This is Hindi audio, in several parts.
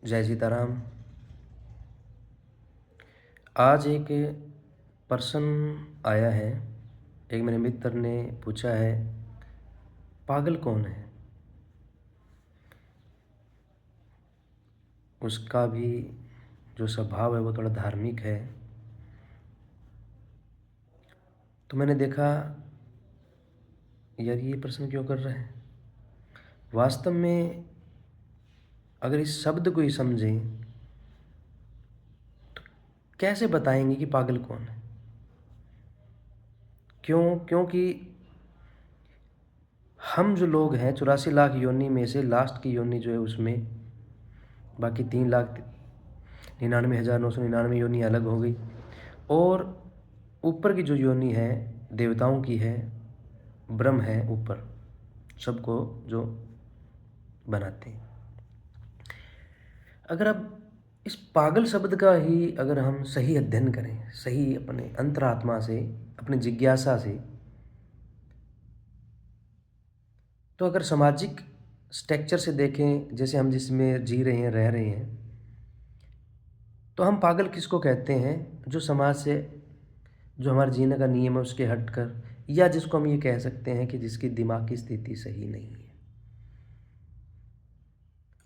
जय सीताराम। आज एक पर्सन आया है। एक मेरे मित्र ने पूछा है, पागल कौन है? उसका भी जो स्वभाव है वो थोड़ा धार्मिक है। तो मैंने देखा, यार ये प्रश्न क्यों कर रहा है। वास्तव में अगर इस शब्द को ही समझें तो कैसे बताएंगे कि पागल कौन है। क्योंकि हम जो लोग हैं 84 लाख योनि में से लास्ट की योनि जो है उसमें बाकी 3,99,999 योनि अलग हो गई, और ऊपर की जो योनि है देवताओं की है, ब्रह्म है ऊपर सबको जो बनाते हैं। अगर अब इस पागल शब्द का ही अगर हम सही अध्ययन करें, सही अपने अंतरात्मा से, अपनी जिज्ञासा से, तो अगर सामाजिक स्ट्रक्चर से देखें, जैसे हम जिसमें जी रहे हैं, रह रहे हैं, तो हम पागल किसको कहते हैं? जो समाज से, जो हमारे जीने का नियम है उसके हटकर, या जिसको हम ये कह सकते हैं कि जिसकी दिमाग की स्थिति सही नहीं है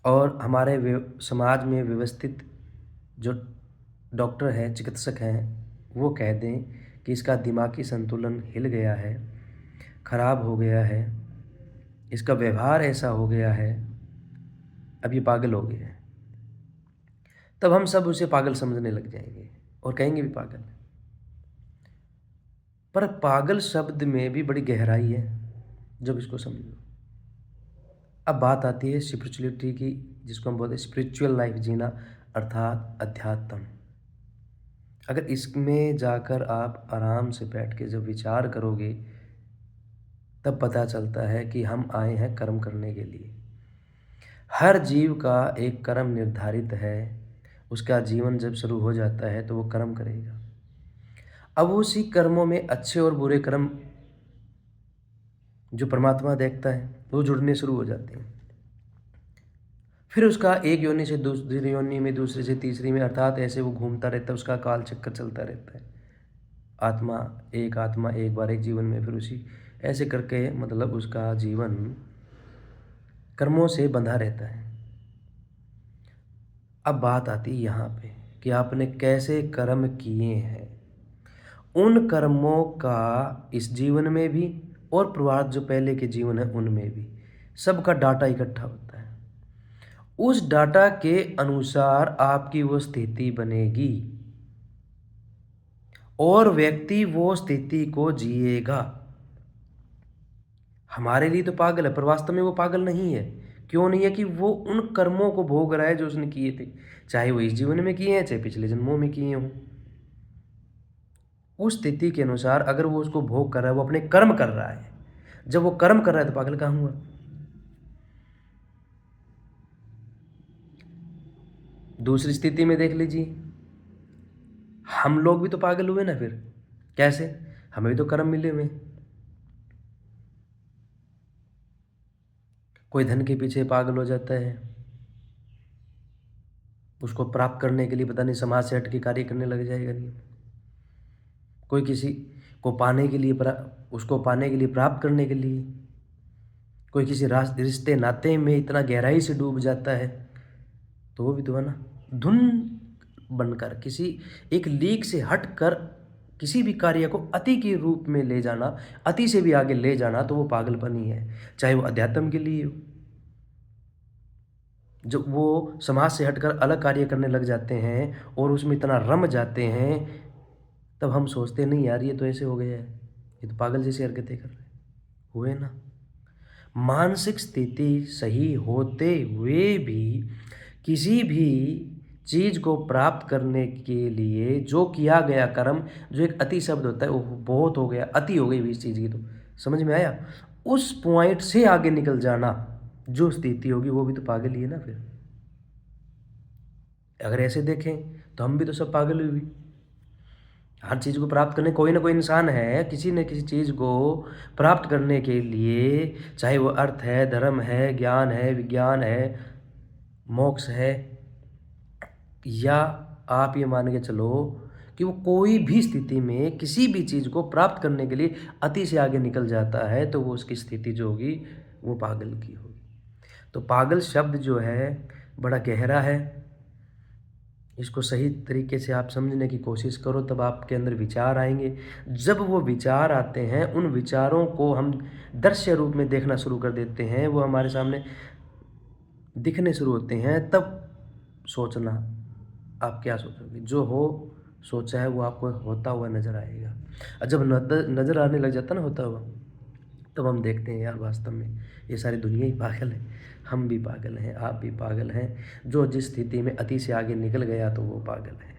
और हमारे समाज में व्यवस्थित जो डॉक्टर हैं, चिकित्सक हैं, वो कह दें कि इसका दिमागी संतुलन हिल गया है, खराब हो गया है, इसका व्यवहार ऐसा हो गया है, अब ये पागल हो गया है। तब हम सब उसे पागल समझने लग जाएंगे और कहेंगे भी पागल है। पर पागल शब्द में भी बड़ी गहराई है जब इसको समझो। अब बात आती है स्पिरिचुअलिटी की, जिसको हम बोलते हैं स्पिरिचुअल लाइफ जीना, अर्थात अध्यात्म। अगर इसमें जाकर आप आराम से बैठ के जब विचार करोगे तब पता चलता है कि हम आए हैं कर्म करने के लिए। हर जीव का एक कर्म निर्धारित है। उसका जीवन जब शुरू हो जाता है तो वो कर्म करेगा। अब उसी कर्मों में अच्छे और बुरे कर्म जो परमात्मा देखता है वो जुड़ने शुरू हो जाते हैं। फिर उसका एक योनि से दूसरी योनि में, दूसरे से तीसरी में, अर्थात ऐसे वो घूमता रहता है, उसका काल चक्कर चलता रहता है। आत्मा एक बार एक जीवन में, फिर उसी ऐसे करके मतलब उसका जीवन कर्मों से बंधा रहता है। अब बात आती है यहाँ पे कि आपने कैसे कर्म किए हैं। उन कर्मों का इस जीवन में भी और पूर्वार्ध जो पहले के जीवन है उनमें भी सबका डाटा इकट्ठा होता है। उस डाटा के अनुसार आपकी वो स्थिति बनेगी और व्यक्ति वो स्थिति को जिएगा। हमारे लिए तो पागल है पर वास्तव में वो पागल नहीं है। क्यों नहीं है? कि वो उन कर्मों को भोग रहा है जो उसने किए थे, चाहे वो इस जीवन में किए हैं चाहे पिछले जन्मों में किए हों। उस स्थिति के अनुसार अगर वो उसको भोग कर रहा है, वो अपने कर्म कर रहा है। जब वो कर्म कर रहा है तो पागल कहाँ हुआ? दूसरी स्थिति में देख लीजिए, हम लोग भी तो पागल हुए ना। फिर कैसे? हमें भी तो कर्म मिले हुए। कोई धन के पीछे पागल हो जाता है, उसको प्राप्त करने के लिए पता नहीं समाज से हट के कार्य करने लग जाएगा। नहीं, कोई किसी को पाने के लिए, उसको पाने के लिए, प्राप्त करने के लिए, कोई किसी रिश्ते नाते में इतना गहराई से डूब जाता है तो वो भी तो है ना। धुन बनकर किसी एक लीक से हट कर किसी भी कार्य को अति के रूप में ले जाना, अति से भी आगे ले जाना, तो वो पागलपन ही है। चाहे वो अध्यात्म के लिए हो। जब वो समाज से हटकर अलग कार्य करने लग जाते हैं और उसमें इतना रम जाते हैं, तब हम सोचते नहीं यार ये तो ऐसे हो गया है, ये तो पागल जैसी हरकतें कर रहे हुए ना। मानसिक स्थिति सही होते हुए भी किसी भी चीज़ को प्राप्त करने के लिए जो किया गया कर्म, जो एक अति शब्द होता है, वो बहुत हो गया, अति हो गई भी इस चीज़ की, तो समझ में आया? उस पॉइंट से आगे निकल जाना जो स्थिति होगी वो भी तो पागल ही है ना। फिर अगर ऐसे देखें तो हम भी तो सब पागल हुए। हर चीज़ को प्राप्त करने कोई ना कोई इंसान है, किसी न किसी चीज़ को प्राप्त करने के लिए, चाहे वो अर्थ है, धर्म है, ज्ञान है, विज्ञान है, मोक्ष है, या आप ये मान के चलो कि वो कोई भी स्थिति में किसी भी चीज़ को प्राप्त करने के लिए अति से आगे निकल जाता है, तो वो उसकी स्थिति जो होगी वो पागल की होगी। तो पागल शब्द जो है बड़ा गहरा है। इसको सही तरीके से आप समझने की कोशिश करो, तब आपके अंदर विचार आएँगे। जब वो विचार आते हैं, उन विचारों को हम दृश्य रूप में देखना शुरू कर देते हैं, वो हमारे सामने दिखने शुरू होते हैं, तब सोचना आप क्या सोचोगे? जो हो सोचा है वो आपको होता हुआ नज़र आएगा। और जब नज़र आने लग जाता है ना होता हुआ, तब हम देखते हैं यार वास्तव में ये सारी दुनिया ही पागल है। हम भी पागल हैं, आप भी पागल हैं। जो जिस स्थिति में अति से आगे निकल गया तो वो पागल है।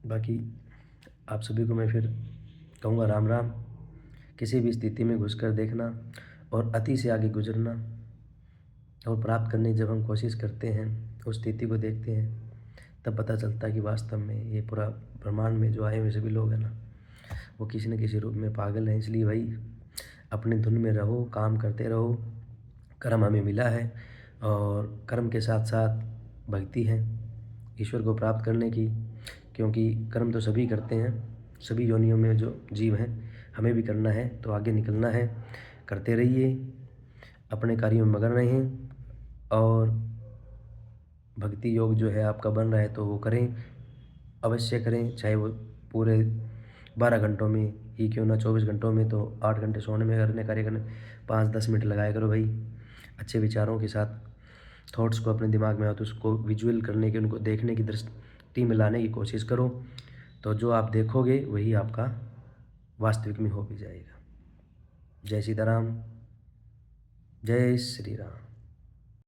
बाकी आप सभी को मैं फिर कहूँगा राम राम। किसी भी स्थिति में घुसकर देखना और अति से आगे गुज़रना और प्राप्त करने की जब हम कोशिश करते हैं, उस स्थिति को देखते हैं, तब पता चलता है कि वास्तव में ये पूरा ब्रह्मांड में जो आए हुए सभी लोग हैं ना, वो किसी न किसी रूप में पागल हैं। इसलिए भाई अपनी धुन में रहो, काम करते रहो। कर्म हमें मिला है और कर्म के साथ साथ भक्ति है ईश्वर को प्राप्त करने की, क्योंकि कर्म तो सभी करते हैं, सभी योनियों में जो जीव हैं, हमें भी करना है। तो आगे निकलना है, करते रहिए, अपने कार्यों में मगन रहें और भक्ति योग जो है आपका बन रहा है तो वो करें, अवश्य करें। चाहे वो पूरे 12 घंटों में ही क्यों ना, 24 घंटों में तो 8 घंटे सोने में करने, कार्य करने 5-10 मिनट लगाया करो भाई। अच्छे विचारों के साथ थॉट्स को अपने दिमाग में हो तो उसको विजुअल करने की, उनको देखने की दृष्टि में लाने की कोशिश करो। तो जो आप देखोगे वही आपका वास्तविक में हो भी जाएगा। जय सीताराम, जय श्री राम।